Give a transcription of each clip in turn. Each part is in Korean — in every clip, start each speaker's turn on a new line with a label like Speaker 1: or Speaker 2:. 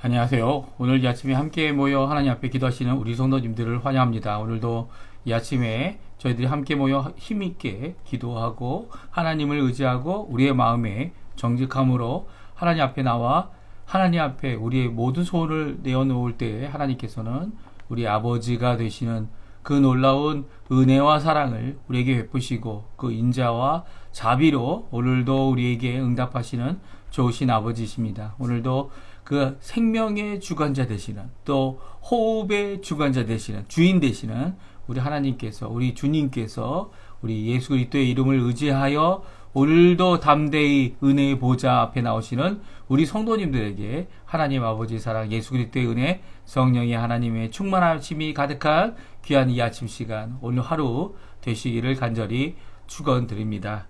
Speaker 1: 안녕하세요. 오늘 이 아침에 함께 모여 하나님 앞에 기도하시는 우리 성도님들을 환영합니다. 오늘도 이 아침에 저희들이 함께 모여 힘있게 기도하고 하나님을 의지하고 우리의 마음에 정직함으로 하나님 앞에 나와 하나님 앞에 우리의 모든 소원을 내어놓을 때에 하나님께서는 우리 아버지가 되시는 그 놀라운 은혜와 사랑을 우리에게 베푸시고 그 인자와 자비로 오늘도 우리에게 응답하시는 좋으신 아버지이십니다. 오늘도 그 생명의 주관자 되시는 또 호흡의 주관자 되시는 주인 되시는 우리 하나님께서 우리 주님께서 우리 예수 그리스도의 이름을 의지하여 오늘도 담대히 은혜의 보좌 앞에 나오시는 우리 성도님들에게 하나님 아버지 사랑 예수 그리스도의 은혜 성령의 하나님의 충만하심이 가득한 귀한 이 아침 시간 오늘 하루 되시기를 간절히 축원드립니다.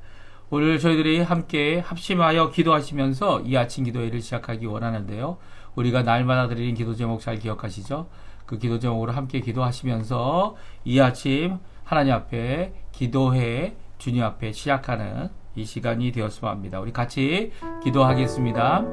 Speaker 1: 오늘 저희들이 함께 합심하여 기도하시면서 이 아침 기도회를 시작하기 원하는데요. 우리가 날마다 드리는 기도 제목 잘 기억하시죠? 그 기도 제목으로 함께 기도하시면서 이 아침 하나님 앞에 기도회 주님 앞에 시작하는 이 시간이 되었으면 합니다. 우리 같이 기도하겠습니다.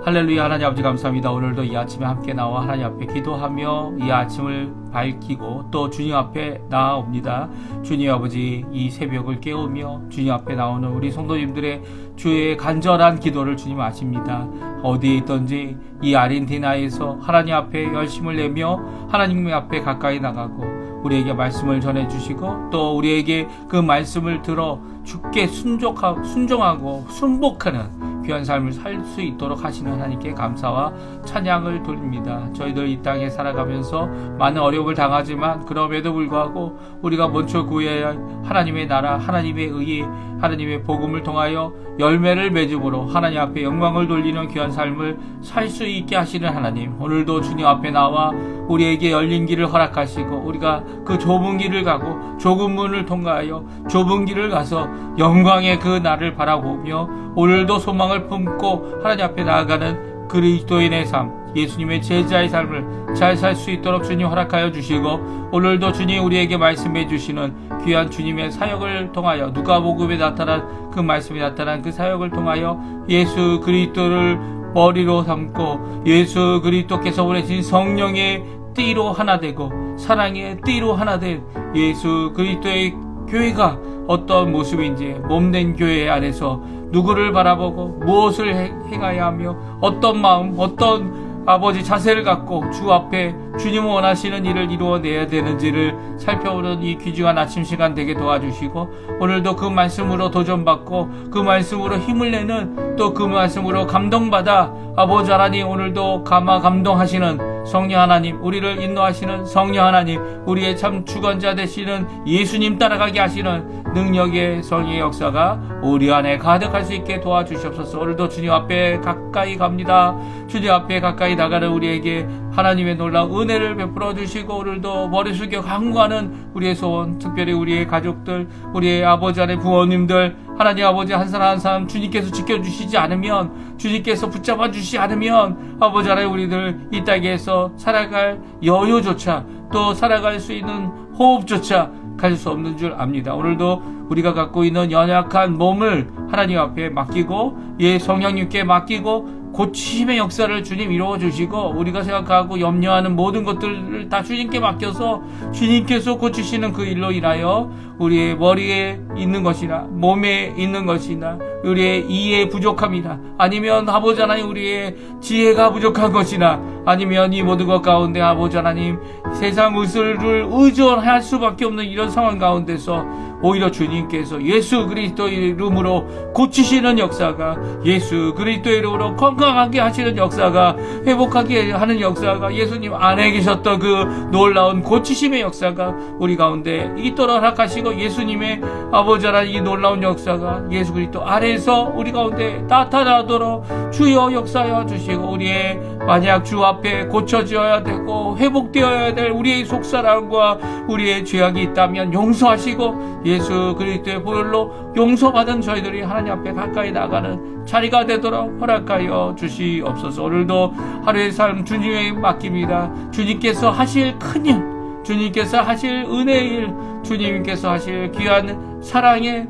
Speaker 1: 할렐루야. 하나님 아버지 감사합니다. 오늘도 이 아침에 함께 나와 하나님 앞에 기도하며 이 아침을 밝히고 또 주님 앞에 나아옵니다. 주님 아버지 이 새벽을 깨우며 주님 앞에 나오는 우리 성도님들의 주의 간절한 기도를 주님 아십니다. 어디에 있든지 이 아르헨티나에서 하나님 앞에 열심을 내며 하나님 앞에 가까이 나가고 우리에게 말씀을 전해주시고 또 우리에게 그 말씀을 들어 주께 순종하고 순복하는 귀한 삶을 살 수 있도록 하시는 하나님께 감사와 찬양을 돌립니다. 저희들 이 땅에 살아가면서 많은 어려움을 당하지만 그럼에도 불구하고 우리가 먼저 구해야 할 하나님의 나라, 하나님의 의의, 하나님의 복음을 통하여 열매를 맺음으로 하나님 앞에 영광을 돌리는 귀한 삶을 살 수 있게 하시는 하나님, 오늘도 주님 앞에 나와 우리에게 열린 길을 허락하시고 우리가 그 좁은 길을 가고 좁은 문을 통과하여 좁은 길을 가서 영광의 그 날을 바라보며 오늘도 소망을 품고 하나님 앞에 나아가는 그리스도인의 삶, 예수님의 제자의 삶을 잘 살 수 있도록 주님 허락하여 주시고 오늘도 주님 우리에게 말씀해 주시는 귀한 주님의 사역을 통하여 누가복음에 나타난 그 말씀이 나타난 그 사역을 통하여 예수 그리스도를 머리로 삼고 예수 그리스도께서 보내신 성령의 띠로 하나 되고 사랑의 띠로 하나 된 예수 그리스도의 교회가 어떤 모습인지 몸된 교회 안에서 누구를 바라보고 무엇을 행해야 하며 어떤 마음 어떤 아버지 자세를 갖고 주 앞에 주님 원하시는 일을 이루어내야 되는지를 살펴보는 이 귀중한 아침 시간 되게 도와주시고 오늘도 그 말씀으로 도전받고 그 말씀으로 힘을 내는 또 그 말씀으로 감동받아 아버지 하나님 오늘도 감동하시는 성령 하나님 우리를 인도하시는 성령 하나님 우리의 참 주관자 되시는 예수님 따라가게 하시는 능력의 성령의 역사가 우리 안에 가득할 수 있게 도와주시옵소서. 오늘도 주님 앞에 가까이 갑니다. 주님 앞에 가까이 나가는 우리에게 하나님의 놀라운 은혜를 베풀어 주시고 오늘도 머리 숙여 간구하는 우리의 소원 특별히 우리의 가족들 우리의 아버지 안에 부모님들 하나님 아버지 한 사람 한 사람 주님께서 지켜주시지 않으면 주님께서 붙잡아 주시지 않으면 아버지 하나님 우리들 이 땅에서 살아갈 여유조차 또 살아갈 수 있는 호흡조차 가질 수 없는 줄 압니다. 오늘도 우리가 갖고 있는 연약한 몸을 하나님 앞에 맡기고 성령님께 맡기고 고침의 역사를 주님 이루어 주시고 우리가 생각하고 염려하는 모든 것들을 다 주님께 맡겨서 주님께서 고치시는 그 일로 인하여 우리의 머리에 있는 것이나 몸에 있는 것이나 우리의 이해 부족함이나 아니면 아버지 하나님 우리의 지혜가 부족한 것이나 아니면 이 모든 것 가운데 아버지 하나님 세상 의술을 의존할 수밖에 없는 이런 상황 가운데서 오히려 주님께서 예수 그리스도의 이름으로 고치시는 역사가 예수 그리스도의 이름으로 건강하게 하시는 역사가 회복하게 하는 역사가 예수님 안에 계셨던 그 놀라운 고치심의 역사가 우리 가운데 있도록 허락하시고 예수님의 아버지 하나님 이 놀라운 역사가 예수 그리스도 안에서 우리 가운데 나타나도록 주여 역사하여 주시고 우리의 만약 주 앞에 고쳐져야 되고 회복되어야 될 우리의 속사람과 우리의 죄악이 있다면 용서하시고 예수 그리스도의 보혈로 용서받은 저희들이 하나님 앞에 가까이 나가는 자리가 되도록 허락하여 주시옵소서. 오늘도 하루의 삶 주님에게 맡깁니다. 주님께서 하실 큰일 주님께서 하실 은혜의 일 주님께서 하실 귀한 사랑의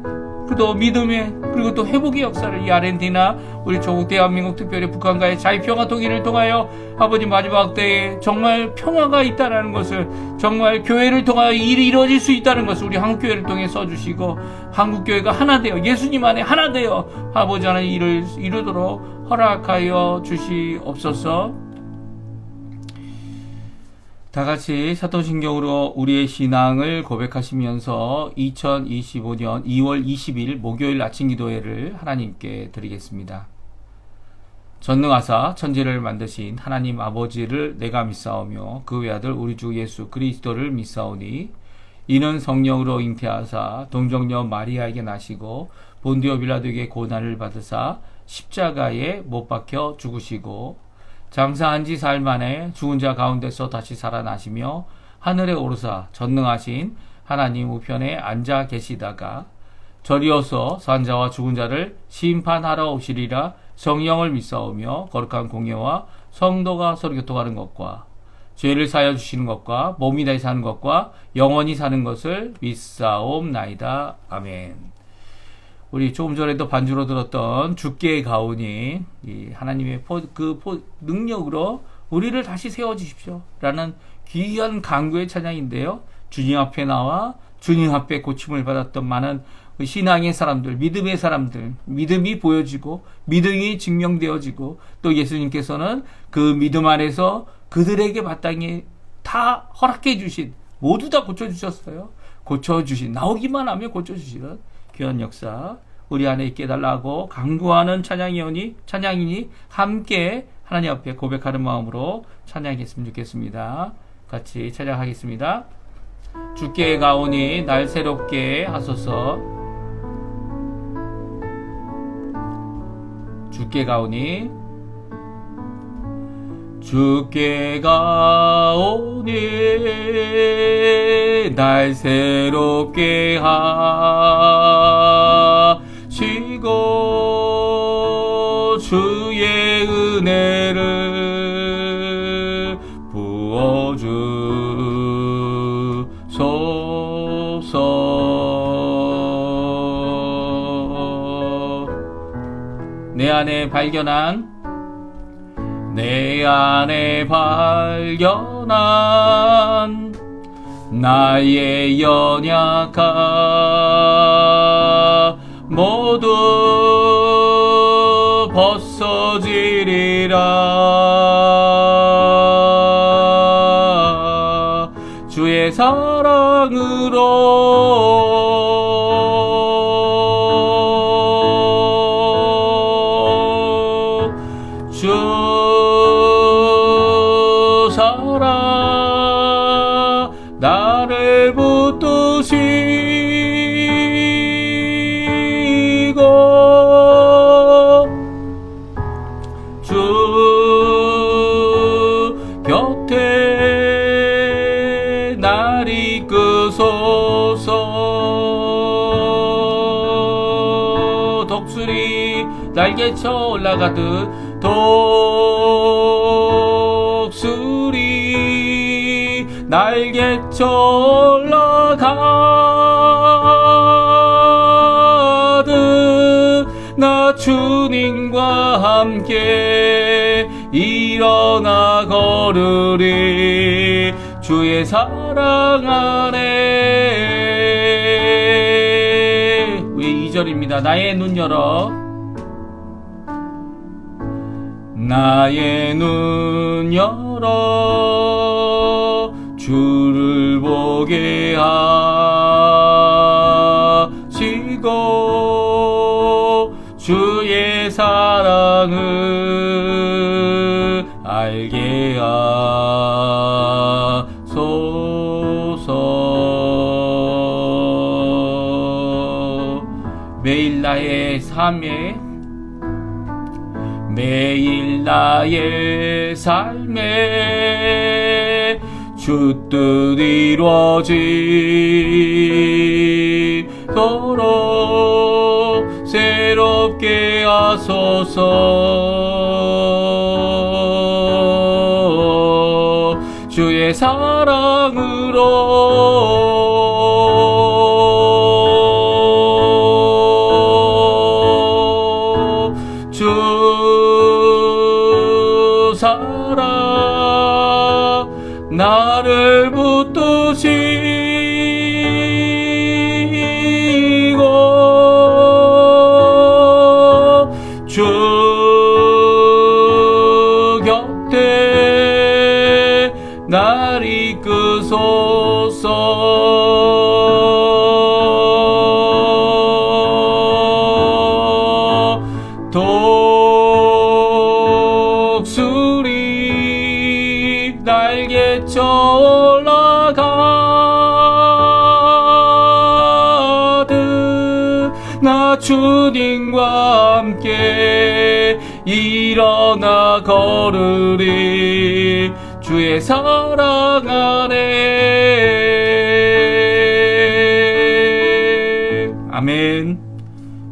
Speaker 1: 또 믿음의 그리고 또 회복의 역사를 이 아르헨티나 우리 조국 대한민국 특별히 북한과의 자유평화 통일을 통하여 아버지 마지막 때에 정말 평화가 있다는 것을 정말 교회를 통하여 일이 이루어질 수 있다는 것을 우리 한국교회를 통해 써주시고 한국교회가 하나 되어 예수님 안에 하나 되어 아버지 하나님 일을 이루도록 허락하여 주시옵소서. 다같이 사도신경으로 우리의 신앙을 고백하시면서 2025년 2월 20일 목요일 아침 기도회를 하나님께 드리겠습니다. 전능하사 천지를 만드신 하나님 아버지를 내가 믿사오며 그 외아들 우리 주 예수 그리스도를 믿사오니 이는 성령으로 잉태하사 동정녀 마리아에게 나시고 본디오 빌라도에게 고난을 받으사 십자가에 못 박혀 죽으시고 장사한 지 사흘 만에 죽은 자 가운데서 다시 살아나시며 하늘에 오르사 전능하신 하나님 우편에 앉아 계시다가 저리어서 산 자와 죽은 자를 심판하러 오시리라. 성령을 믿사오며 거룩한 공예와 성도가 서로 교통하는 것과 죄를 사하여 주시는 것과 몸이 다시 사는 것과 영원히 사는 것을 믿사옵나이다. 아멘. 우리 조금 전에도 반주로 들었던 주께 가오니 이 하나님의 능력으로 우리를 다시 세워주십시오 라는 귀한 간구의 찬양인데요. 주님 앞에 나와 주님 앞에 고침을 받았던 많은 신앙의 사람들, 믿음의 사람들, 믿음이 보여지고 믿음이 증명되어지고 또 예수님께서는 그 믿음 안에서 그들에게 마땅히 다 허락해 주신 모두 다 고쳐주셨어요. 고쳐주신 나오기만 하면 고쳐주시는 귀한 역사 우리 안에 있게 해달라고 간구하는 찬양이니 함께 하나님 앞에 고백하는 마음으로 찬양했으면 좋겠습니다. 같이 찬양하겠습니다. 주께 가오니 날 새롭게 하소서. 주께 가오니 주께 가오니 날 새롭게 하시고 주의 은혜를 부어주소서. 내 안에 발견한 나의 연약함 모두 벗어지리라. 주의 사랑으로 주 사랑 나를 붙드시고 주 곁에 날 이끄소서. 독수리 날개쳐 올라가듯 독수리 날개쳐 올라가듯 나 주님과 함께 일어나 걸으리. 주의 사랑 안에 우리 2절입니다. 나의 눈 열어 나의 눈 열어 주를 보게 하시고 주의 사랑을 알게 하소서. 매일 나의 삶에 주 뜻 이루어지도록 새롭게 하소서. 주의 사랑으로 주 사랑 나를 붙드시고 주 곁에 날 이끄소서. 독수리 날개쳐 올라가듯 나 주님과 함께 일어나 걸으리 주의 사랑 안에. 아멘.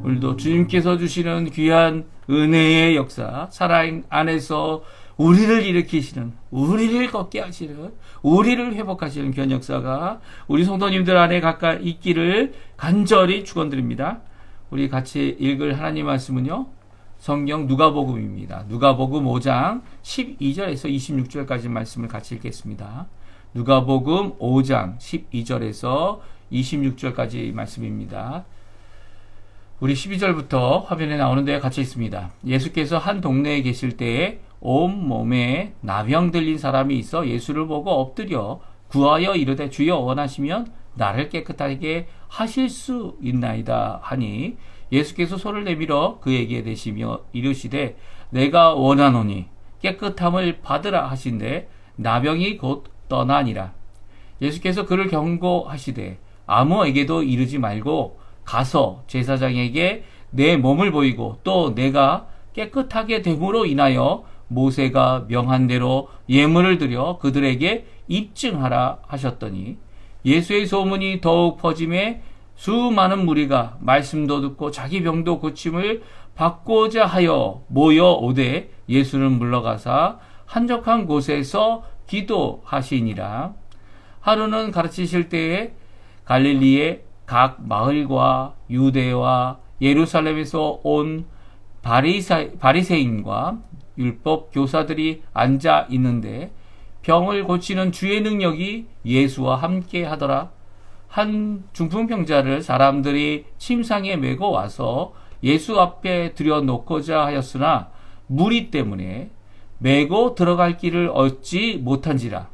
Speaker 1: 오늘도 주님께서 주시는 귀한 은혜의 역사, 사랑 안에서 우리를 일으키시는, 우리를 걷게 하시는, 우리를 회복하시는 귀한 역사가 우리 성도님들 안에 가까이 있기를 간절히 축원드립니다. 우리 같이 읽을 하나님 말씀은요, 성경 누가복음입니다. 누가복음 5장 12절에서 26절까지 말씀을 같이 읽겠습니다. 누가복음 5장 12절에서 26절까지 말씀입니다. 우리 12절부터 화면에 나오는데 같이 있습니다. 예수께서 한 동네에 계실 때에 온몸에 나병 들린 사람이 있어 예수를 보고 엎드려 구하여 이르되 주여 원하시면 나를 깨끗하게 하실 수 있나이다 하니 예수께서 손을 내밀어 그에게 대시며 이르시되 내가 원하노니 깨끗함을 받으라 하신대 나병이 곧 떠나니라. 예수께서 그를 경고하시되 아무에게도 이르지 말고 가서 제사장에게 내 몸을 보이고 또 내가 깨끗하게 됨으로 인하여 모세가 명한 대로 예물을 드려 그들에게 입증하라 하셨더니 예수의 소문이 더욱 퍼짐에 수많은 무리가 말씀도 듣고 자기 병도 고침을 받고자 하여 모여 오되 예수는 물러가사 한적한 곳에서 기도하시니라. 하루는 가르치실 때에 갈릴리의 각 마을과 유대와 예루살렘에서 온 바리새인과 율법 교사들이 앉아 있는데 병을 고치는 주의 능력이 예수와 함께 하더라. 한 중풍병자를 사람들이 침상에 메고 와서 예수 앞에 들여놓고자 하였으나 무리 때문에 메고 들어갈 길을 얻지 못한지라.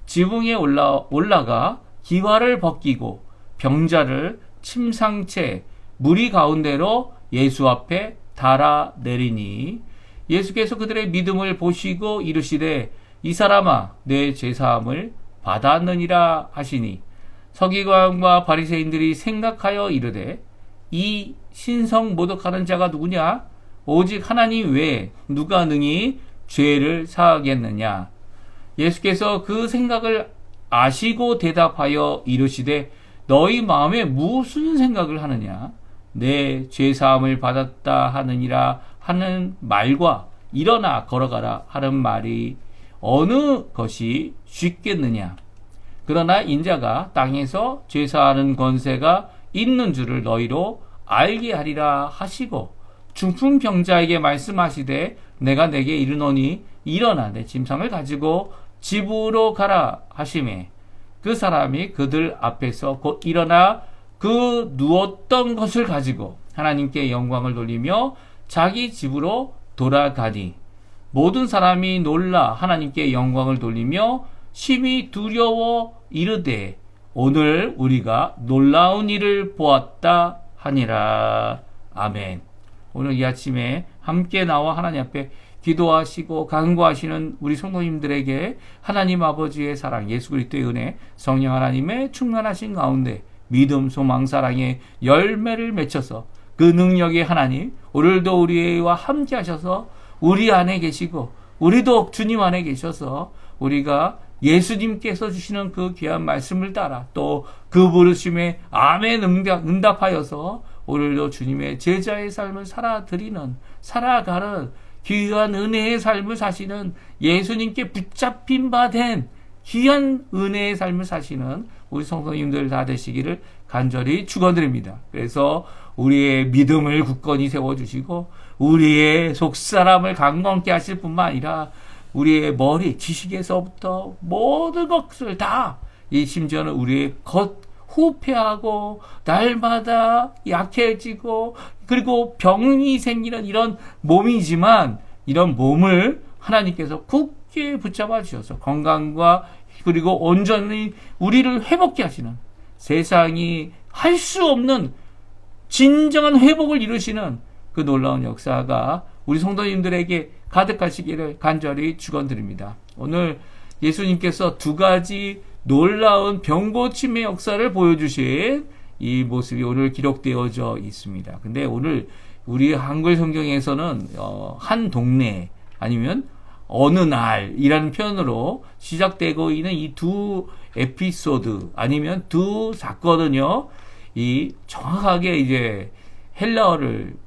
Speaker 1: 지붕에 올라가 기와를 벗기고 병자를 침상채 무리 가운데로 예수 앞에 달아내리니 예수께서 그들의 믿음을 보시고 이르시되 이 사람아 내 죄사함을 받았느니라 하시니 서기관과 바리새인들이 생각하여 이르되 이 신성 모독하는 자가 누구냐? 오직 하나님 외에 누가 능히 죄를 사하겠느냐? 예수께서 그 생각을 아시고 대답하여 이르시되 너희 마음에 무슨 생각을 하느냐? 내 죄사함을 받았다 하느니라 하는 말과 일어나 걸어가라 하는 말이 어느 것이 쉽겠느냐? 그러나 인자가 땅에서 죄사하는 권세가 있는 줄을 너희로 알게 하리라 하시고 중풍병자에게 말씀하시되 내가 내게 이르노니 일어나 내 짐상을 가지고 집으로 가라 하시매 그 사람이 그들 앞에서 곧 일어나 그 누웠던 것을 가지고 하나님께 영광을 돌리며 자기 집으로 돌아가니 모든 사람이 놀라 하나님께 영광을 돌리며 심히 두려워 이르되 오늘 우리가 놀라운 일을 보았다 하니라. 아멘. 오늘 이 아침에 함께 나와 하나님 앞에 기도하시고 간구하시는 우리 성도님들에게 하나님 아버지의 사랑, 예수 그리스도의 은혜, 성령 하나님의 충만하신 가운데 믿음, 소망, 사랑의 열매를 맺혀서 그 능력의 하나님 오늘도 우리와 함께 하셔서 우리 안에 계시고 우리도 주님 안에 계셔서 우리가 예수님께서 주시는 그 귀한 말씀을 따라 또 그 부르심에 아멘 응답하여서 오늘도 주님의 제자의 삶을 살아가는 귀한 은혜의 삶을 사시는 예수님께 붙잡힌 바 된 귀한 은혜의 삶을 사시는 우리 성도님들 다 되시기를 간절히 축원드립니다. 그래서 우리의 믿음을 굳건히 세워주시고 우리의 속사람을 강건케 하실 뿐만 아니라 우리의 머리, 지식에서부터 모든 것을 다, 이 심지어는 우리의 후패하고 날마다 약해지고 그리고 병이 생기는 이런 몸이지만 이런 몸을 하나님께서 굳게 붙잡아 주셔서 건강과 그리고 온전히 우리를 회복케 하시는, 세상이 할 수 없는 진정한 회복을 이루시는 그 놀라운 역사가 우리 성도님들에게 가득하시기를 간절히 축원드립니다. 오늘 예수님께서 두 가지 놀라운 병고침의 역사를 보여주신 이 모습이 오늘 기록되어져 있습니다. 근데 오늘 우리 한글 성경에서는 한 동네 아니면 어느 날이라는 표현으로 시작되고 있는 이 두 에피소드 아니면 두 사건은요, 이 정확하게 이제 헬라어를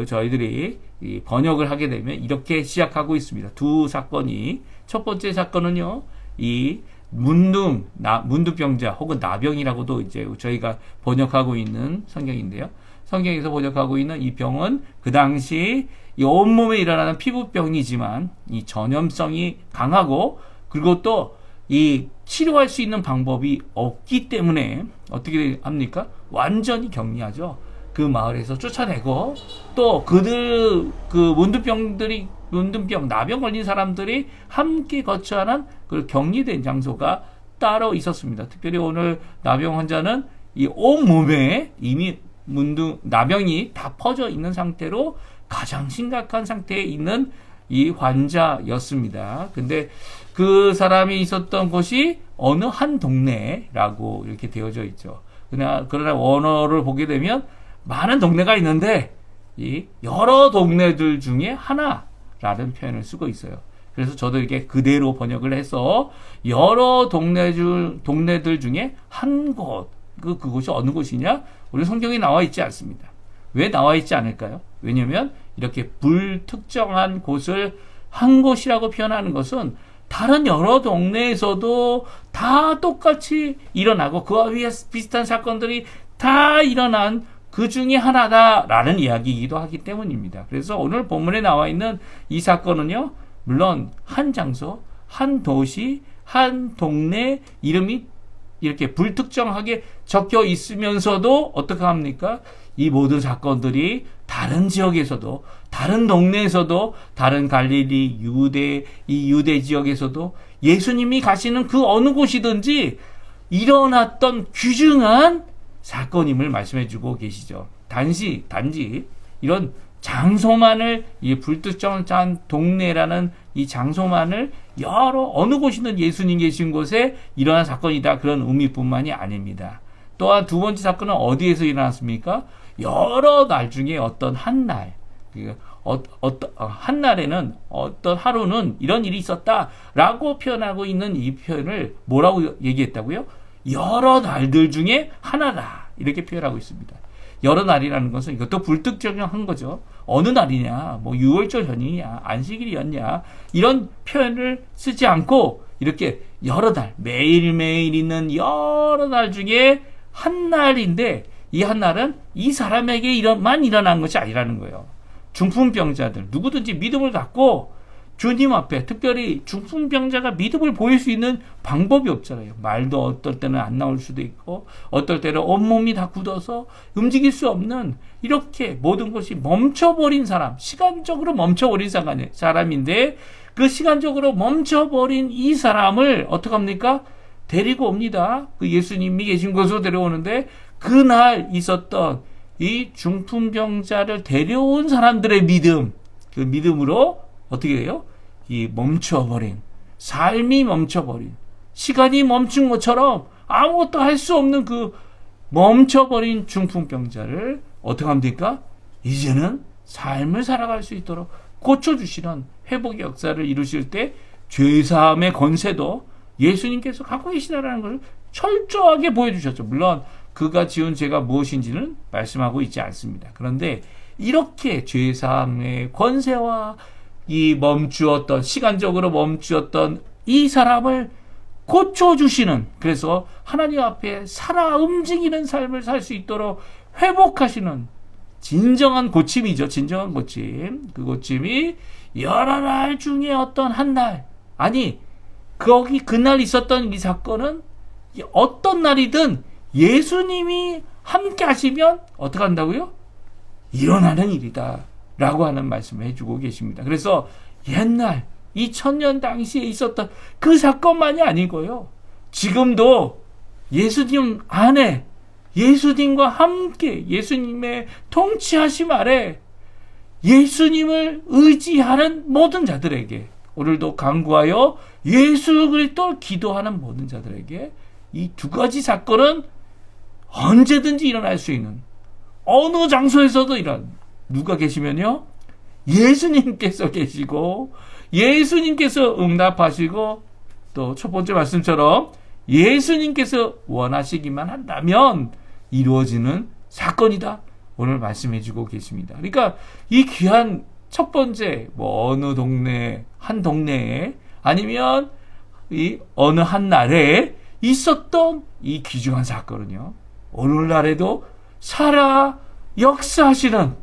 Speaker 1: 저희들이 번역을 하게 되면 이렇게 시작하고 있습니다. 두 사건이, 첫 번째 사건은요, 이 문둥병자 혹은 나병이라고도 이제 저희가 번역하고 있는 성경인데요. 성경에서 번역하고 있는 이 병은 그 당시 이 온몸에 일어나는 피부병이지만 이 전염성이 강하고 그리고 또 이 치료할 수 있는 방법이 없기 때문에 어떻게 합니까? 완전히 격리하죠. 그 마을에서 쫓아내고 또 그 문둥병, 나병 걸린 사람들이 함께 거처하는 그 격리된 장소가 따로 있었습니다. 특별히 오늘 나병 환자는 이 온몸에 이미 나병이 다 퍼져 있는 상태로 가장 심각한 상태에 있는 이 환자였습니다. 근데 그 사람이 있었던 곳이 어느 한 동네라고 이렇게 되어져 있죠. 그러나 원어를 보게 되면 많은 동네가 있는데 이 여러 동네들 중에 하나라는 표현을 쓰고 있어요. 그래서 저도 이렇게 그대로 번역을 해서 여러 동네들 중에 한 곳, 그곳이 어느 곳이냐? 우리 성경에 나와 있지 않습니다. 왜 나와 있지 않을까요? 왜냐하면 이렇게 불특정한 곳을 한 곳이라고 표현하는 것은 다른 여러 동네에서도 다 똑같이 일어나고 그와 비슷한 사건들이 다 일어난 그 중에 하나다라는 이야기이기도 하기 때문입니다. 그래서 오늘 본문에 나와 있는 이 사건은요, 물론 한 장소, 한 도시, 한 동네 이름이 이렇게 불특정하게 적혀 있으면서도 어떻게 합니까? 이 모든 사건들이 다른 지역에서도, 다른 동네에서도, 다른 갈릴리, 이 유대 지역에서도 예수님이 가시는 그 어느 곳이든지 일어났던 귀중한 사건임을 말씀해주고 계시죠. 단지 이런 장소만을, 이 불특정한 동네라는 이 장소만을 어느 곳이든 예수님 계신 곳에 일어난 사건이다, 그런 의미뿐만이 아닙니다. 또한 두 번째 사건은 어디에서 일어났습니까? 여러 날 중에 어떤 한 날, 한 날에는 어떤 하루는 이런 일이 있었다라고 표현하고 있는 이 표현을 뭐라고 얘기했다고요? 여러 날들 중에 하나다, 이렇게 표현하고 있습니다. 여러 날이라는 것은 이것도 불특정한 거죠. 어느 날이냐, 뭐 6월절 연휴냐, 안식일이었냐, 이런 표현을 쓰지 않고 이렇게 여러 날, 매일매일 있는 여러 날 중에 한 날인데, 이 한 날은 이 사람에게만 일어난 것이 아니라는 거예요. 중풍병자들, 누구든지 믿음을 갖고 주님 앞에, 특별히 중풍병자가 믿음을 보일 수 있는 방법이 없잖아요. 말도 어떨 때는 안 나올 수도 있고, 어떨 때는 온몸이 다 굳어서 움직일 수 없는, 이렇게 모든 것이 멈춰버린 사람, 시간적으로 멈춰버린 사람인데, 그 시간적으로 멈춰버린 이 사람을 어떡합니까? 데리고 옵니다. 그 예수님이 계신 곳으로 데려오는데, 그날 있었던 이 중풍병자를 데려온 사람들의 믿음, 그 믿음으로 어떻게 해요? 이 멈춰버린, 삶이 멈춰버린, 시간이 멈춘 것처럼 아무것도 할 수 없는 그 멈춰버린 중풍병자를 어떻게 하면 됩니까? 이제는 삶을 살아갈 수 있도록 고쳐주시는 회복의 역사를 이루실 때 죄사함의 권세도 예수님께서 갖고 계시다라는 걸 철저하게 보여주셨죠. 물론 그가 지은 죄가 무엇인지는 말씀하고 있지 않습니다. 그런데 이렇게 죄사함의 권세와 이 시간적으로 멈추었던 이 사람을 고쳐주시는, 그래서 하나님 앞에 살아 움직이는 삶을 살 수 있도록 회복하시는 진정한 고침이죠. 진정한 고침. 그 고침이 여러 날 중에 어떤 한 날, 아니 거기 그날 있었던 이 사건은 어떤 날이든 예수님이 함께 하시면 어떻게 한다고요? 일어나는 일이다 라고 하는 말씀을 해주고 계십니다. 그래서 옛날 2000년 당시에 있었던 그 사건만이 아니고요, 지금도 예수님 안에, 예수님과 함께 예수님의 통치하심 아래 예수님을 의지하는 모든 자들에게, 오늘도 강구하여 예수 그리스도를 기도하는 모든 자들에게 이 두 가지 사건은 언제든지 일어날 수 있는, 어느 장소에서도 누가 계시면요, 예수님께서 계시고 예수님께서 응답하시고, 또 첫 번째 말씀처럼 예수님께서 원하시기만 한다면 이루어지는 사건이다, 오늘 말씀해 주고 계십니다. 그러니까 이 귀한 첫 번째, 어느 동네, 한 동네에, 아니면 이 어느 한 날에 있었던 이 귀중한 사건은요, 오늘날에도 살아 역사하시는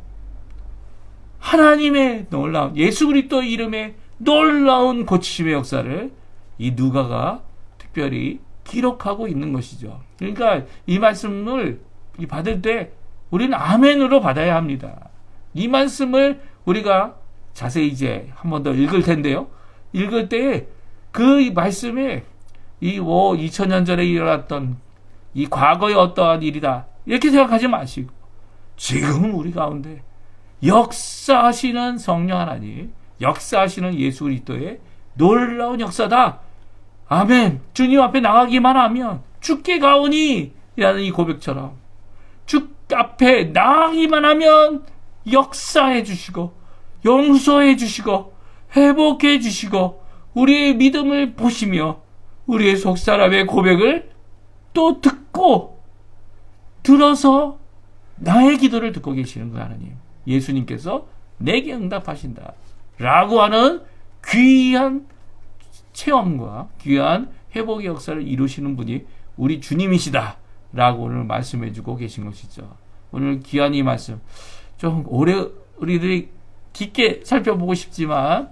Speaker 1: 하나님의 놀라운, 예수 그리스도 이름의 놀라운 고치심의 역사를 이 누가가 특별히 기록하고 있는 것이죠. 그러니까 이 말씀을 받을 때 우리는 아멘으로 받아야 합니다. 이 말씀을 우리가 자세히 이제 한 번 더 읽을 텐데요, 읽을 때 그 말씀에 이 2000년 전에 일어났던 이 과거의 어떠한 일이다 이렇게 생각하지 마시고, 지금 우리 가운데 역사하시는 성령 하나님, 역사하시는 예수 그리스도의 놀라운 역사다. 아멘. 주님 앞에 나가기만 하면 주께 가오니 라는 이 고백처럼 주 앞에 나가기만 하면 역사해 주시고 용서해 주시고 회복해 주시고 우리의 믿음을 보시며 우리의 속사람의 고백을 또 듣고 들어서 나의 기도를 듣고 계시는 거예요. 하나님, 예수님께서 내게 응답하신다 라고 하는 귀한 체험과 귀한 회복의 역사를 이루시는 분이 우리 주님이시다 라고 오늘 말씀해 주고 계신 것이죠. 오늘 귀한 이 말씀 좀 오래 우리들이 깊게 살펴보고 싶지만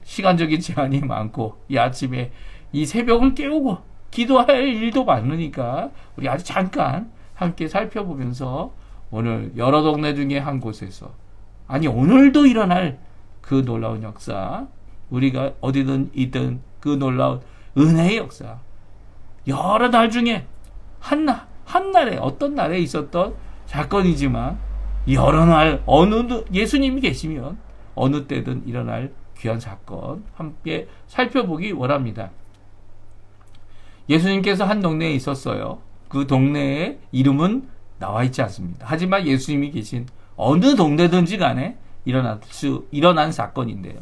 Speaker 1: 시간적인 제한이 많고 이 아침에 이 새벽을 깨우고 기도할 일도 많으니까 우리 아주 잠깐 함께 살펴보면서 오늘 여러 동네 중에 한 곳에서, 아니 오늘도 일어날 그 놀라운 역사, 우리가 어디든 있든 그 놀라운 은혜의 역사, 여러 날 중에 한 날에 어떤 날에 있었던 사건이지만 여러 날 어느 예수님이 계시면 어느 때든 일어날 귀한 사건 함께 살펴보기 원합니다. 예수님께서 한 동네에 있었어요. 그 동네의 이름은 나와 있지 않습니다. 하지만 예수님이 계신 어느 동네든지 간에 일어난 사건인데요,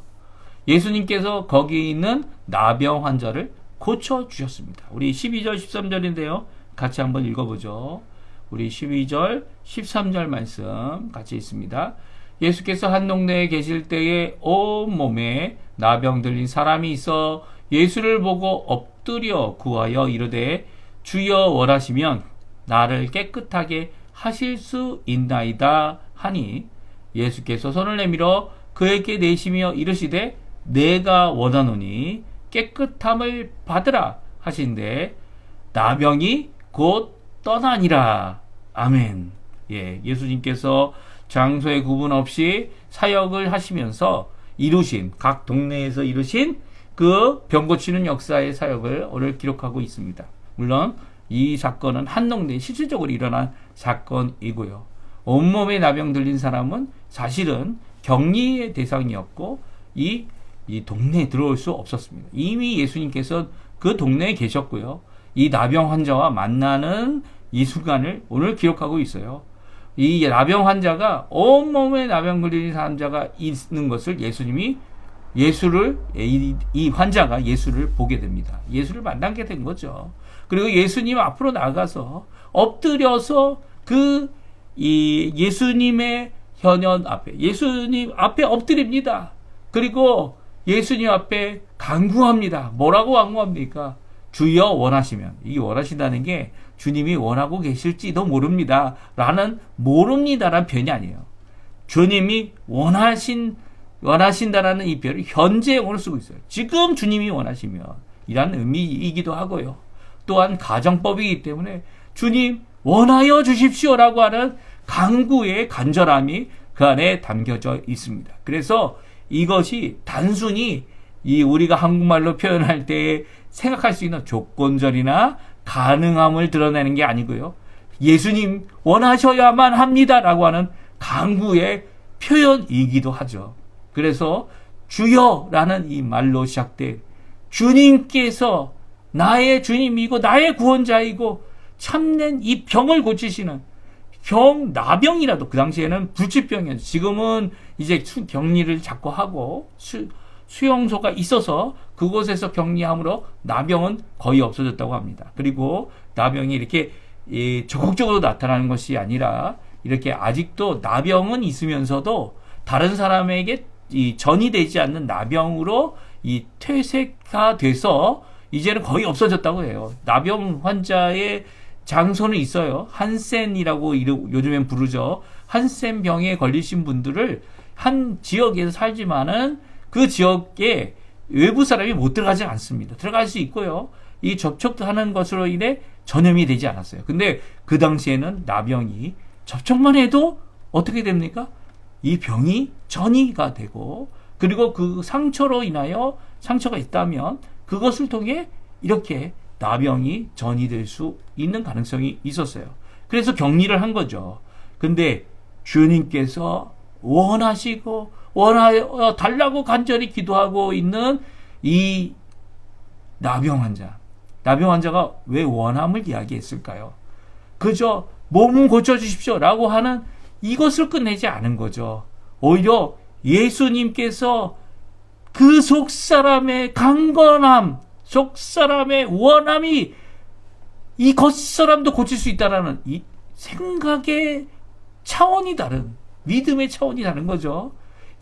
Speaker 1: 예수님께서 거기 있는 나병 환자를 고쳐주셨습니다. 우리 12절 13절인데요 같이 한번 읽어보죠. 우리 12절 13절 말씀 같이 있습니다. 예수께서 한 동네에 계실 때에 온몸에 나병 들린 사람이 있어 예수를 보고 엎드려 구하여 이르되 주여 원하시면 나를 깨끗하게 하실 수 있나이다 하니 예수께서 손을 내밀어 그에게 내시며 이르시되 내가 원하노니 깨끗함을 받으라 하신데 나병이 곧 떠나니라. 아멘. 예수님께서 장소의 구분 없이 사역을 하시면서 이루신, 각 동네에서 이루신 그 병 고치는 역사의 사역을 오늘 기록하고 있습니다. 물론 이 사건은 한 동네에 실질적으로 일어난 사건이고요. 온몸에 나병 들린 사람은 사실은 격리의 대상이었고 이 동네에 들어올 수 없었습니다. 이미 예수님께서 그 동네에 계셨고요. 이 나병 환자와 만나는 이 순간을 오늘 기록하고 있어요. 이 나병 환자가, 온몸에 나병 걸린 환자가 있는 것을 이 환자가 예수를 보게 됩니다. 예수를 만나게 된 거죠. 그리고 예수님 앞으로 나가서 엎드려서 예수님의 현현 앞에, 예수님 앞에 엎드립니다. 그리고 예수님 앞에 간구합니다. 뭐라고 간구합니까? 주여 원하시면, 이 원하신다는 게 주님이 원하고 계실지도 모릅니다. 모릅니다라는 표현이 아니에요. 주님이 원하신다라는 이 표현을 현재형으로 쓰고 있어요. 지금 주님이 원하시면 이라는 의미이기도 하고요. 또한 가정법이기 때문에 주님 원하여 주십시오라고 하는 간구의 간절함이 그 안에 담겨져 있습니다. 그래서 이것이 단순히 우리가 한국말로 표현할 때 생각할 수 있는 조건절이나 가능함을 드러내는 게 아니고요. 예수님 원하셔야만 합니다라고 하는 간구의 표현이기도 하죠. 그래서 주여라는 이 말로 시작된 주님께서 나의 주님이고 나의 구원자이고 참된 이 병을 고치시는 나병이라도 그 당시에는 불치병이었죠. 지금은 이제 격리를 자꾸 하고 수용소가 있어서 그곳에서 격리함으로 나병은 거의 없어졌다고 합니다. 그리고 나병이 이렇게 적극적으로 나타나는 것이 아니라 이렇게 아직도 나병은 있으면서도 다른 사람에게 전이 되지 않는 나병으로 퇴색가 돼서 이제는 거의 없어졌다고 해요. 나병 환자의 장소는 있어요. 한센이라고 요즘엔 부르죠. 한센 병에 걸리신 분들을 한 지역에서 살지만은 그 지역에 외부 사람이 못 들어가지 않습니다. 들어갈 수 있고요. 이 접촉도 하는 것으로 인해 전염이 되지 않았어요. 근데 그 당시에는 나병이 접촉만 해도 어떻게 됩니까? 이 병이 전이가 되고, 그리고 그 상처로 인하여 상처가 있다면 그것을 통해 이렇게 나병이 전이될 수 있는 가능성이 있었어요. 그래서 격리를 한 거죠. 근데 주님께서 원하시고 원하여 달라고 간절히 기도하고 있는 이 나병 환자가 왜 원함을 이야기했을까요? 그저 몸 고쳐주십시오 라고 하는 이것을 끝내지 않은 거죠. 오히려 예수님께서 그 속사람의 강건함, 속사람의 원함이 이 겉사람도 고칠 수 있다라는 이 생각의 차원이 다른, 믿음의 차원이 다른 거죠.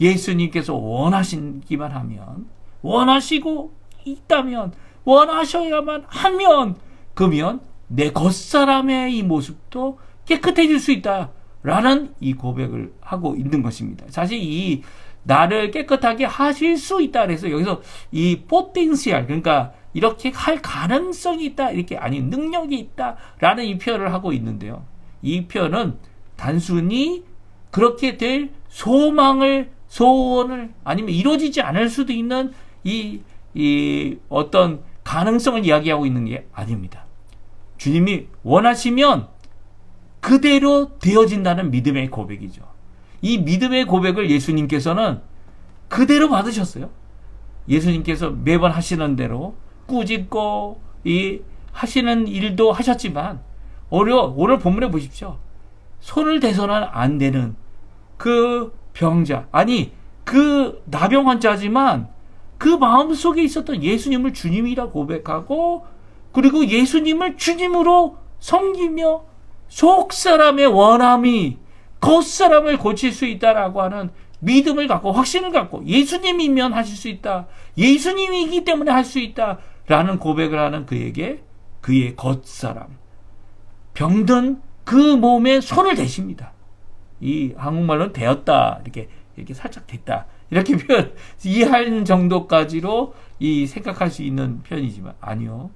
Speaker 1: 예수님께서 원하시기만 하면, 원하시고 있다면, 원하셔야만 하면, 그러면 내 겉사람의 이 모습도 깨끗해질 수 있다라는 이 고백을 하고 있는 것입니다. 사실 이 나를 깨끗하게 하실 수 있다 그래서 여기서 이 포텐시얼, 그러니까 이렇게 할 가능성이 있다, 이렇게 아니 능력이 있다라는 이 표현을 하고 있는데요. 이 표현은 단순히 그렇게 될 소원을 아니면 이루어지지 않을 수도 있는 이 어떤 가능성을 이야기하고 있는 게 아닙니다. 주님이 원하시면 그대로 되어진다는 믿음의 고백이죠. 이 믿음의 고백을 예수님께서는 그대로 받으셨어요. 예수님께서 매번 하시는 대로 꾸짖고 하시는 일도 하셨지만 오늘 본문에 보십시오. 손을 대서는 안 되는 그 병자, 아니 그 나병 환자지만 그 마음속에 있었던 예수님을 주님이라 고백하고, 그리고 예수님을 주님으로 섬기며 속사람의 원함이 겉사람을 고칠 수 있다라고 하는 믿음을 갖고 확신을 갖고 예수님이면 하실 수 있다, 예수님이기 때문에 할 수 있다라는 고백을 하는 그에게 그의 겉사람, 병든 그 몸에 손을 대십니다. 이 한국말로는 되었다, 이렇게 살짝 됐다, 이렇게 이해할 정도까지로 생각할 수 있는 표현이지만 아니요,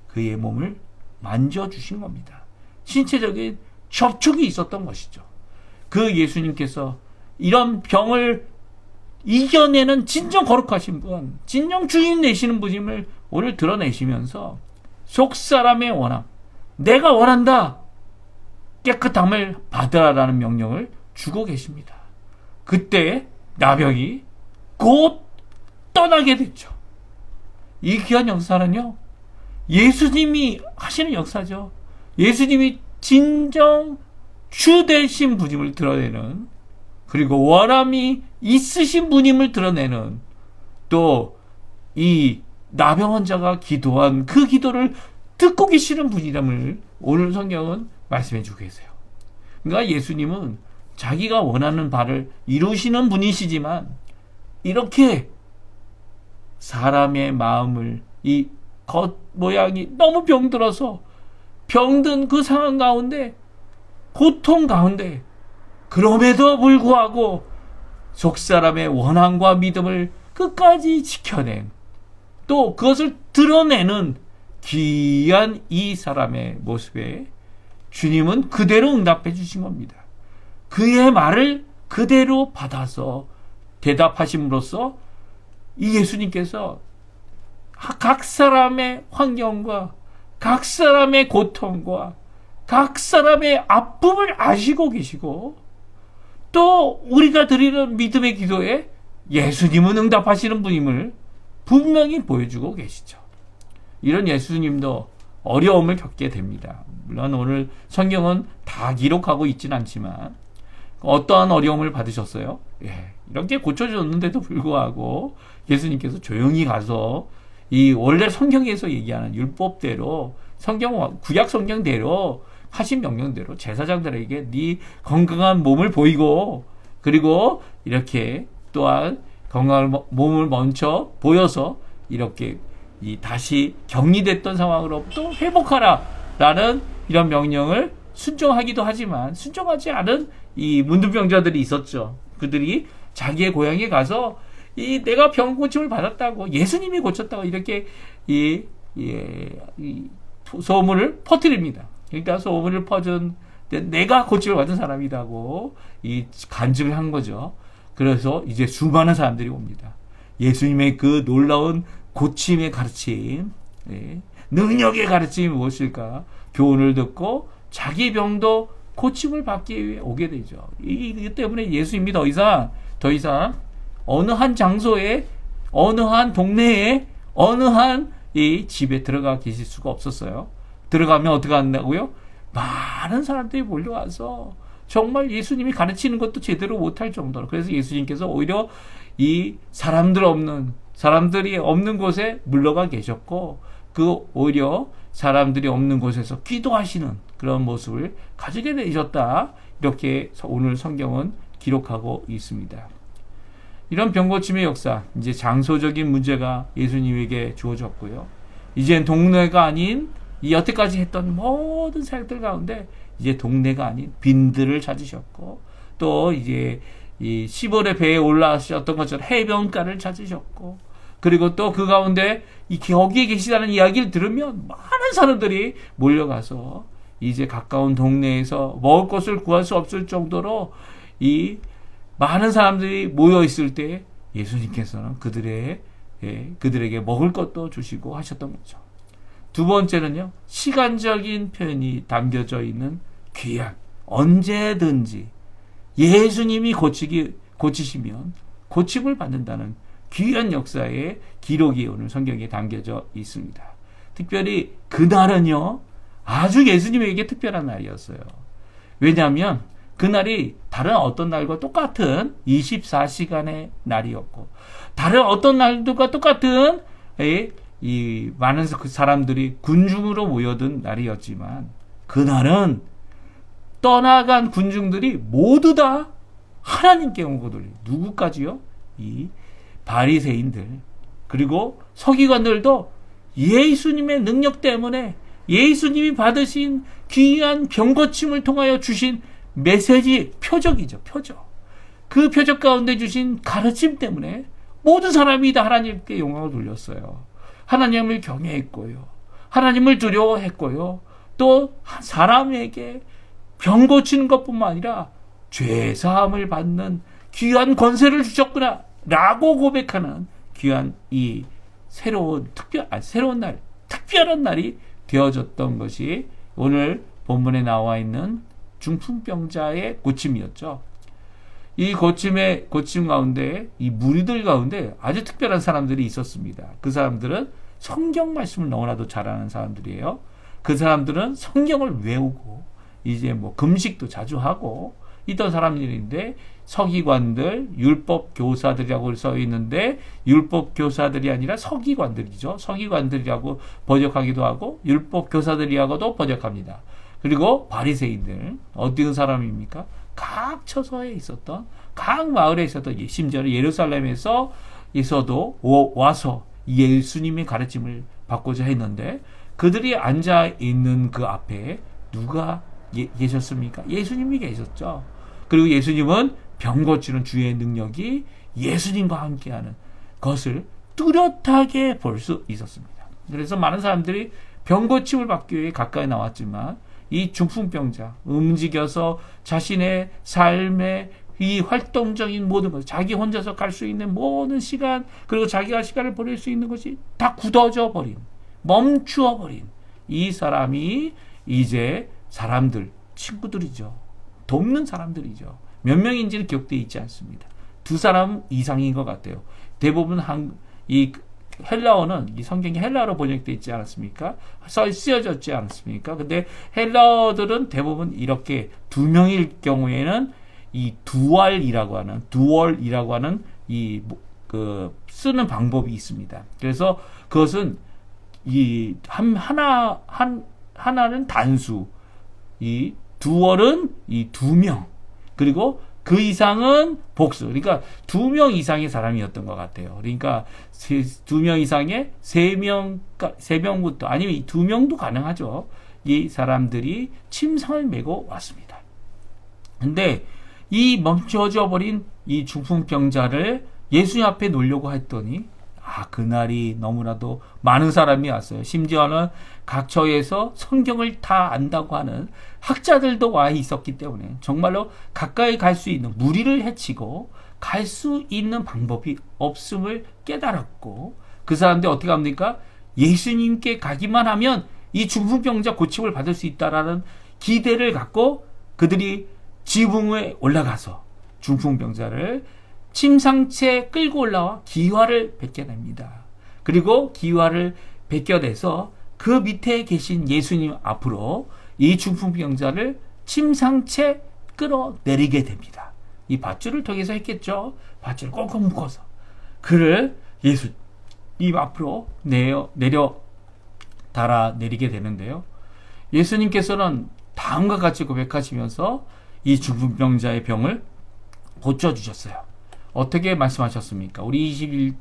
Speaker 1: 그의 몸을 만져주신 겁니다. 신체적인 접촉이 있었던 것이죠. 그 예수님께서 이런 병을 이겨내는 진정 거룩하신 분, 진정 주인 되시는 분임을 오늘 드러내시면서 속사람의 원함, 내가 원한다, 깨끗함을 받으라라는 명령을 주고 계십니다. 그때 나병이 곧 떠나게 됐죠. 이 귀한 역사는요, 예수님이 하시는 역사죠. 예수님이 진정 주 되신 분임을 드러내는, 그리고 원함이 있으신 분임을 드러내는, 또 이 나병 환자가 기도한 그 기도를 듣고 계시는 분이람을 오늘 성경은 말씀해 주고 계세요. 그러니까 예수님은 자기가 원하는 바를 이루시는 분이시지만 이렇게 사람의 마음을 겉 모양이 너무 병들어서 병든 그 상황 가운데, 고통 가운데, 그럼에도 불구하고 속사람의 원함과 믿음을 끝까지 지켜낸, 또 그것을 드러내는 귀한 이 사람의 모습에 주님은 그대로 응답해 주신 겁니다. 그의 말을 그대로 받아서 대답하심으로써 이 예수님께서 각 사람의 환경과 각 사람의 고통과 각 사람의 아픔을 아시고 계시고, 또 우리가 드리는 믿음의 기도에 예수님은 응답하시는 분임을 분명히 보여주고 계시죠. 이런 예수님도 어려움을 겪게 됩니다. 물론 오늘 성경은 다 기록하고 있지는 않지만 어떠한 어려움을 받으셨어요? 이렇게 고쳐줬는데도 불구하고 예수님께서 조용히 가서 이 원래 성경에서 얘기하는 율법대로, 구약 성경대로 하신 명령대로 제사장들에게 네 건강한 몸을 보이고, 그리고 이렇게 또한 건강한 몸을 먼저 보여서 이렇게 다시 격리됐던 상황으로부터 회복하라 라는 이런 명령을 순종하기도 하지만, 순종하지 않은 이 문둥병자들이 있었죠. 그들이 자기의 고향에 가서 내가 병 고침을 받았다고, 예수님이 고쳤다고 이렇게 소문을 퍼뜨립니다. 그러니까 소문을 퍼준 내가 고침을 받은 사람이라고 간증을 한 거죠. 그래서 이제 수많은 사람들이 옵니다. 예수님의 그 놀라운 고침의 가르침, 능력의 가르침이 무엇일까? 교훈을 듣고 자기 병도 고침을 받기 위해 오게 되죠. 이 때문에 예수님이 더 이상 어느 한 장소에, 어느 한 동네에, 어느 한 이 집에 들어가 계실 수가 없었어요. 들어가면 어떻게 한다고요? 많은 사람들이 몰려와서 정말 예수님이 가르치는 것도 제대로 못할 정도로, 그래서 예수님께서 오히려 이 사람들이 없는 곳에 물러가 계셨고, 오히려 사람들이 없는 곳에서 기도하시는 그런 모습을 가지게 되셨다. 이렇게 오늘 성경은 기록하고 있습니다. 이런 병고침의 역사, 이제 장소적인 문제가 예수님에게 주어졌고요. 이젠 동네가 아닌 여태까지 했던 모든 사역들 가운데 이제 동네가 아닌 빈들을 찾으셨고, 또 이제 이 시벌의 배에 올라가셨던 것처럼 해변가를 찾으셨고, 그리고 또 그 가운데 거기에 계시다는 이야기를 들으면 많은 사람들이 몰려가서 이제 가까운 동네에서 먹을 것을 구할 수 없을 정도로 이 많은 사람들이 모여 있을 때 예수님께서는 그들에게 먹을 것도 주시고 하셨던 거죠. 두 번째는요, 시간적인 표현이 담겨져 있는 귀한, 언제든지 예수님이 고치시면 고침을 받는다는 귀한 역사의 기록이 오늘 성경에 담겨져 있습니다. 특별히 그날은요, 아주 예수님에게 특별한 날이었어요. 왜냐하면 그날이 다른 어떤 날과 똑같은 24시간의 날이었고, 다른 어떤 날들과 똑같은 이 많은 사람들이 군중으로 모여든 날이었지만, 그날은 떠나간 군중들이 모두 다 하나님께 온 것들이, 누구까지요? 이 바리새인들, 그리고 서기관들도 예수님의 능력 때문에, 예수님이 받으신 귀한 병고침을 통하여 주신 메시지, 표적이죠, 표적. 그 표적 가운데 주신 가르침 때문에 모든 사람이 다 하나님께 영광을 돌렸어요. 하나님을 경외했고요, 하나님을 두려워했고요, 또 사람에게 병 고치는 것뿐만 아니라 죄 사함을 받는 귀한 권세를 주셨구나 라고 고백하는 귀한 이 새로운 날, 특별한 날이 되어졌던 것이 오늘 본문에 나와 있는 중풍병자의 고침이었죠. 이 고침 가운데, 이 무리들 가운데 아주 특별한 사람들이 있었습니다. 그 사람들은 성경 말씀을 너무나도 잘하는 사람들이에요. 그 사람들은 성경을 외우고 이제 금식도 자주 하고 있던 사람들인데, 서기관들, 율법 교사들이라고 써 있는데 율법 교사들이 아니라 서기관들이죠. 서기관들이라고 번역하기도 하고 율법 교사들이라고도 번역합니다. 그리고 바리새인들, 어떤 사람입니까? 각 처소에 있었던, 각 마을에 있었던, 심지어 예루살렘에서도 와서 예수님의 가르침을 받고자 했는데 그들이 앉아 있는 그 앞에 누가 계셨습니까? 예수님이 계셨죠. 그리고 예수님은 병 고치는 주의 능력이 예수님과 함께하는 것을 뚜렷하게 볼 수 있었습니다. 그래서 많은 사람들이 병 고침을 받기 위해 가까이 나왔지만 이 중풍병자 움직여서 자신의 삶의 이 활동적인 모든 것, 자기 혼자서 갈 수 있는 모든 시간, 그리고 자기가 시간을 보낼 수 있는 것이 다 굳어져 버린, 멈추어 버린 이 사람이 이제 사람들, 친구들이죠. 돕는 사람들이죠. 몇 명인지는 기억되어 있지 않습니다. 2사람 이상인 것 같아요. 대부분 이 헬라어는 이 성경이 헬라어로 번역되어 있지 않았습니까? 쓰여졌지 않았습니까? 근데 헬라어들은 대부분 이렇게 2명일 경우에는 이 두얼이라고 하는 이 쓰는 방법이 있습니다. 그래서 그것은 이 하나는 단수, 이 두얼은 이 2명, 그리고 그 이상은 복수. 그러니까 2명 이상의 사람이었던 것 같아요. 그러니까 2명 이상의 3명부터 아니면 2명도 가능하죠. 이 사람들이 침상을 메고 왔습니다. 근데 이 멈춰져 버린 이 중풍병자를 예수님 앞에 놓으려고 했더니 그날이 너무나도 많은 사람이 왔어요. 심지어는 각처에서 성경을 다 안다고 하는 학자들도 와 있었기 때문에 정말로 가까이 갈 수 있는, 무리를 해치고 갈 수 있는 방법이 없음을 깨달았고, 그 사람들이 어떻게 합니까? 예수님께 가기만 하면 이 중풍병자 고침을 받을 수 있다라는 기대를 갖고 그들이 지붕에 올라가서 중풍병자를 침상채 끌고 올라와 기화를 벗겨냅니다. 그리고 기화를 벗겨내서 그 밑에 계신 예수님 앞으로 이 중풍병자를 침상채 끌어내리게 됩니다. 이 밧줄을 통해서 했겠죠. 밧줄을 꽁꽁 묶어서 그를 예수님 앞으로 내려 달아내리게 되는데요. 예수님께서는 다음과 같이 고백하시면서 이 중풍병자의 병을 고쳐주셨어요. 어떻게 말씀하셨습니까? 우리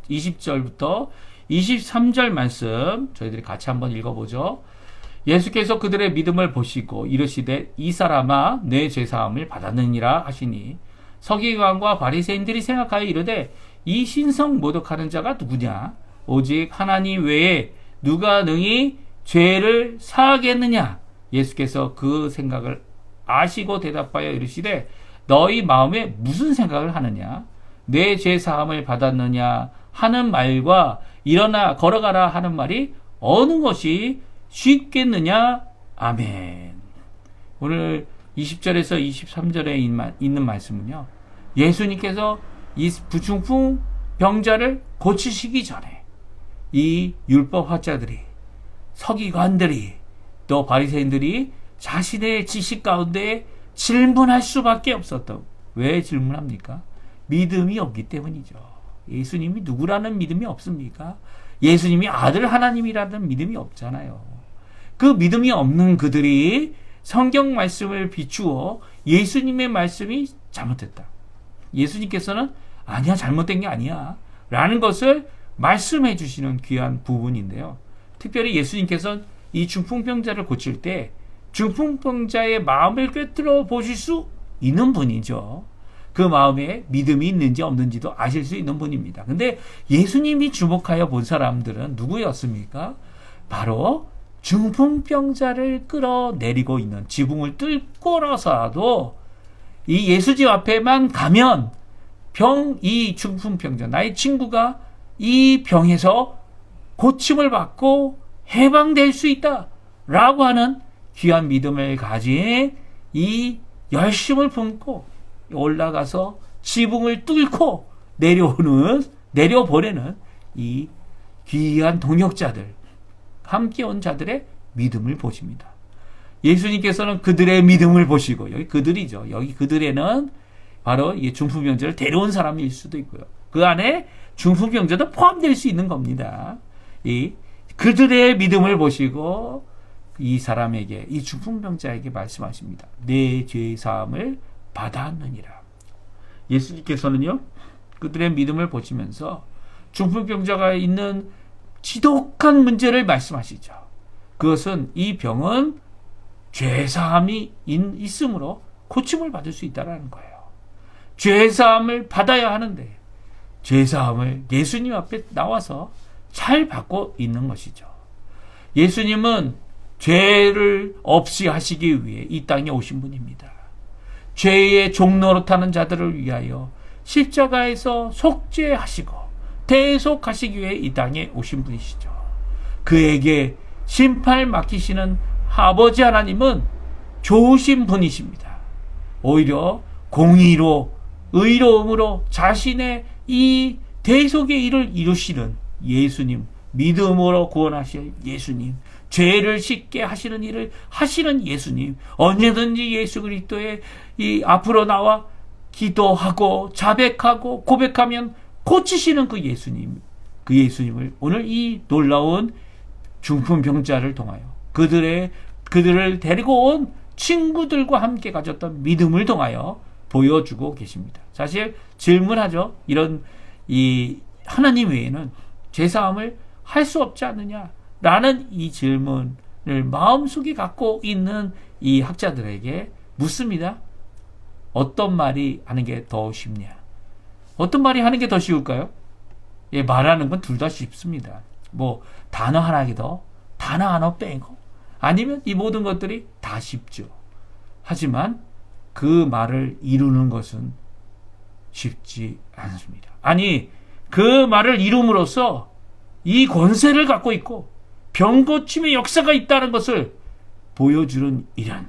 Speaker 1: 20절부터 23절 말씀 저희들이 같이 한번 읽어보죠. 예수께서 그들의 믿음을 보시고 이르시되 이 사람아 내 죄사함을 받았느니라 하시니 서기관과 바리새인들이 생각하여 이르되 이 신성 모독하는 자가 누구냐? 오직 하나님 외에 누가 능히 죄를 사하겠느냐? 예수께서 그 생각을 아시고 대답하여 이르시되 너희 마음에 무슨 생각을 하느냐? 내 죄사함을 받았느냐 하는 말과 일어나 걸어가라 하는 말이 어느 것이 쉽겠느냐? 아멘. 오늘 20절에서 23절에 있는 말씀은요, 예수님께서 이 부중풍 병자를 고치시기 전에 이 율법학자들이, 서기관들이, 또 바리새인들이 자신의 지식 가운데 질문할 수밖에 없었던. 왜 질문합니까? 믿음이 없기 때문이죠. 예수님이 누구라는 믿음이 없습니까? 예수님이 아들 하나님이라는 믿음이 없잖아요. 그 믿음이 없는 그들이 성경 말씀을 비추어 예수님의 말씀이 잘못됐다, 예수님께서는 아니야, 잘못된 게 아니야 라는 것을 말씀해 주시는 귀한 부분인데요. 특별히 예수님께서는 이 중풍병자를 고칠 때 중풍병자의 마음을 꿰뚫어 보실 수 있는 분이죠. 그 마음에 믿음이 있는지 없는지도 아실 수 있는 분입니다. 근데 예수님이 주목하여 본 사람들은 누구였습니까? 바로 중풍병자를 끌어내리고 있는, 지붕을 뚫고라서라도 이 예수님 앞에만 가면 이 중풍병자, 나의 친구가 이 병에서 고침을 받고 해방될 수 있다 라고 하는 귀한 믿음을 가진 이 열심을 품고 올라가서 지붕을 뚫고 내려보내는 이 귀한 동역자들, 함께 온 자들의 믿음을 보십니다. 예수님께서는 그들의 믿음을 보시고, 여기 그들이죠. 여기 그들에는 바로 이 중풍병자를 데려온 사람일 수도 있고요. 그 안에 중풍병자도 포함될 수 있는 겁니다. 이 그들의 믿음을 보시고 이 사람에게, 이 중풍병자에게 말씀하십니다. 내 죄 사함을 받았느니라. 예수님께서는요, 그들의 믿음을 보시면서 중풍병자가 있는 지독한 문제를 말씀하시죠. 그것은 이 병은 죄사함이 있으므로 고침을 받을 수 있다는 거예요. 죄사함을 받아야 하는데 죄사함을 예수님 앞에 나와서 잘 받고 있는 것이죠. 예수님은 죄를 없이 하시기 위해 이 땅에 오신 분입니다. 죄의 종노릇하는 자들을 위하여 십자가에서 속죄하시고 대속하시기 위해 이 땅에 오신 분이시죠. 그에게 심판을 맡기시는 아버지 하나님은 좋으신 분이십니다. 오히려 공의로 의로움으로 자신의 이 대속의 일을 이루시는 예수님, 믿음으로 구원하실 예수님, 죄를 씻게 하시는 일을 하시는 예수님, 언제든지 예수 그리스도의 이 앞으로 나와 기도하고 자백하고 고백하면 고치시는 그 예수님을 오늘 이 놀라운 중풍병자를 통하여 그들을 데리고 온 친구들과 함께 가졌던 믿음을 통하여 보여주고 계십니다. 사실 질문하죠. 이런 이 하나님 외에는 죄사함을 할 수 없지 않느냐라는 이 질문을 마음속에 갖고 있는 이 학자들에게 묻습니다. 어떤 말이 하는 게 더 쉽냐? 어떤 말이 하는 게 더 쉬울까요? 예, 말하는 건 둘 다 쉽습니다. 뭐 단어 하나 더, 단어 하나 빼고 아니면 이 모든 것들이 다 쉽죠. 하지만 그 말을 이루는 것은 쉽지 않습니다. 아니, 그 말을 이룸으로써 이 권세를 갖고 있고 병 고침의 역사가 있다는 것을 보여주는 일은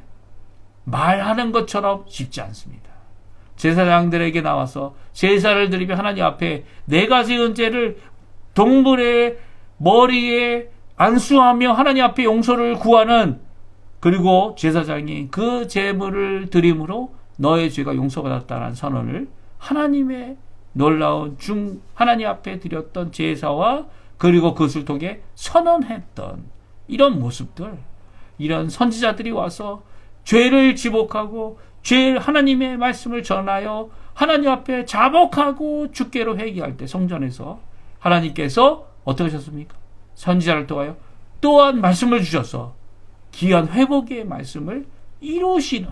Speaker 1: 말하는 것처럼 쉽지 않습니다. 제사장들에게 나와서 제사를 드리며 하나님 앞에 내가 지은 죄를 동물의 머리에 안수하며 하나님 앞에 용서를 구하는, 그리고 제사장이 그 제물을 드림으로 너의 죄가 용서받았다는 선언을 하나님의 놀라운 하나님 앞에 드렸던 제사와 그리고 그것을 통해 선언했던 이런 모습들, 이런 선지자들이 와서 죄를 지복하고 하나님의 말씀을 전하여 하나님 앞에 자복하고 주께로 회개할 때 성전에서 하나님께서 어떻게 하셨습니까? 선지자를 통하여 또한 말씀을 주셔서 귀한 회복의 말씀을 이루시는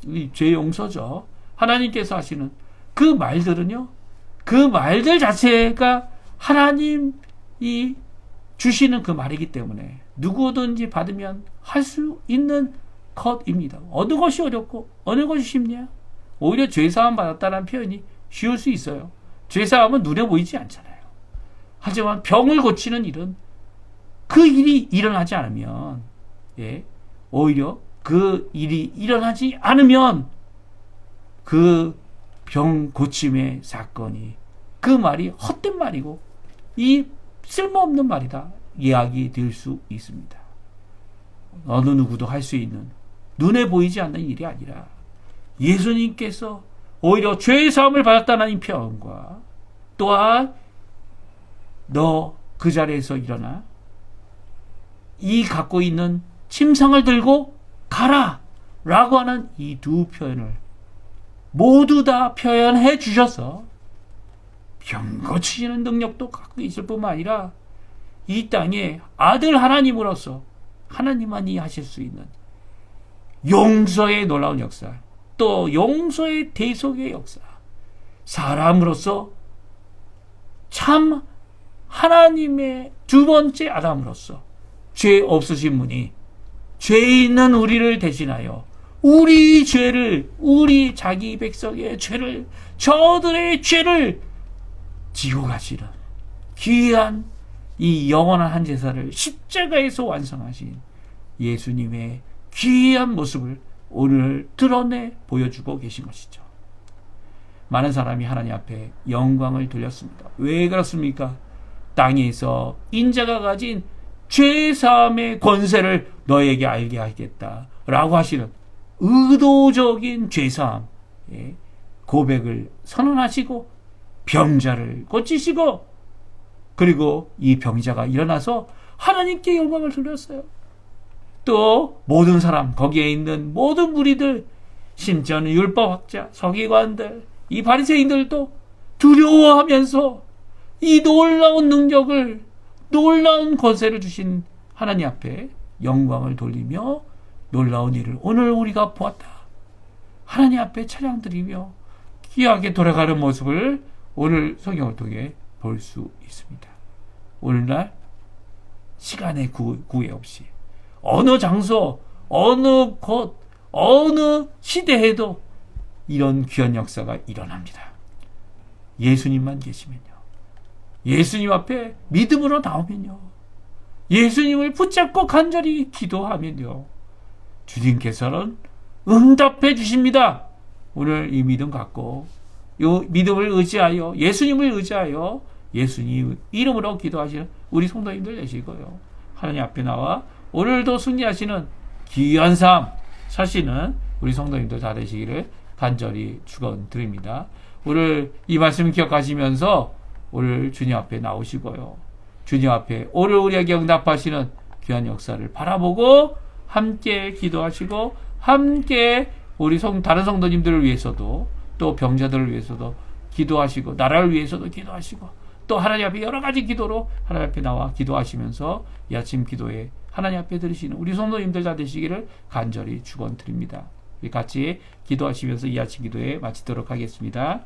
Speaker 1: 이 죄 용서죠. 하나님께서 하시는 그 말들은요, 그 말들 자체가 하나님이 주시는 그 말이기 때문에 누구든지 받으면 할 수 있는 것입니다. 어느 것이 어렵고 어느 것이 쉽냐? 오히려 죄사함 받았다는 표현이 쉬울 수 있어요. 죄사함은 눈에 보이지 않잖아요. 하지만 병을 고치는 일은 그 일이 일어나지 않으면, 오히려 그 일이 일어나지 않으면 그 병 고침의 사건이, 그 말이 헛된 말이고 이 쓸모없는 말이다 이야기 될 수 있습니다. 어느 누구도 할 수 있는 눈에 보이지 않는 일이 아니라 예수님께서 오히려 죄의 사함을 받았다는 이 표현과 또한 너 그 자리에서 일어나 이 갖고 있는 침상을 들고 가라 라고 하는 이 두 표현을 모두 다 표현해 주셔서 병 고치시는 능력도 갖고 있을 뿐만 아니라 이 땅에 아들 하나님으로서 하나님만이 하실 수 있는 용서의 놀라운 역사, 또 용서의 대속의 역사, 사람으로서 참 하나님의 두 번째 아담으로서 죄 없으신 분이 죄 있는 우리를 대신하여 우리 죄를, 우리 자기 백성의 죄를, 저들의 죄를 지고 가시는 귀한 이 영원한 한 제사를 십자가에서 완성하신 예수님의 귀한 모습을 오늘 드러내 보여주고 계신 것이죠. 많은 사람이 하나님 앞에 영광을 돌렸습니다. 왜 그렇습니까? 땅에서 인자가 가진 죄사함의 권세를 너에게 알게 하겠다 라고 하시는 의도적인 죄사함 고백을 선언하시고 병자를 고치시고, 그리고 이 병자가 일어나서 하나님께 영광을 돌렸어요. 또 모든 사람, 거기에 있는 모든 무리들, 심지어는 율법학자, 서기관들, 이 바리새인들도 두려워하면서 이 놀라운 능력을 놀라운 권세를 주신 하나님 앞에 영광을 돌리며 놀라운 일을 오늘 우리가 보았다. 하나님 앞에 찬양드리며 귀하게 돌아가는 모습을 오늘 성경을 통해 볼 수 있습니다. 오늘날 시간의 구애 없이 어느 장소, 어느 곳, 어느 시대에도 이런 귀한 역사가 일어납니다. 예수님만 계시면요. 예수님 앞에 믿음으로 나오면요. 예수님을 붙잡고 간절히 기도하면요. 주님께서는 응답해 주십니다. 오늘 이 믿음 갖고 이 믿음을 의지하여 예수님을 의지하여 예수님 이름으로 기도하시는 우리 성도님들 되시고요. 하나님 앞에 나와 오늘도 승리하시는 귀한 삶 사시는 우리 성도님들 다 되시기를 간절히 축원드립니다. 오늘 이 말씀 기억하시면서 오늘 주님 앞에 나오시고요. 주님 앞에 오늘 우리에게 응답하시는 귀한 역사를 바라보고 함께 기도하시고 함께 우리 다른 성도님들을 위해서도 또 병자들을 위해서도 기도하시고 나라를 위해서도 기도하시고 또 하나님 앞에 여러 가지 기도로 하나님 앞에 나와 기도하시면서 이 아침 기도에 하나님 앞에 들으시는 우리 성도님들 다 되시기를 간절히 축원드립니다. 우리 같이 기도하시면서 이 아침 기도에 마치도록 하겠습니다.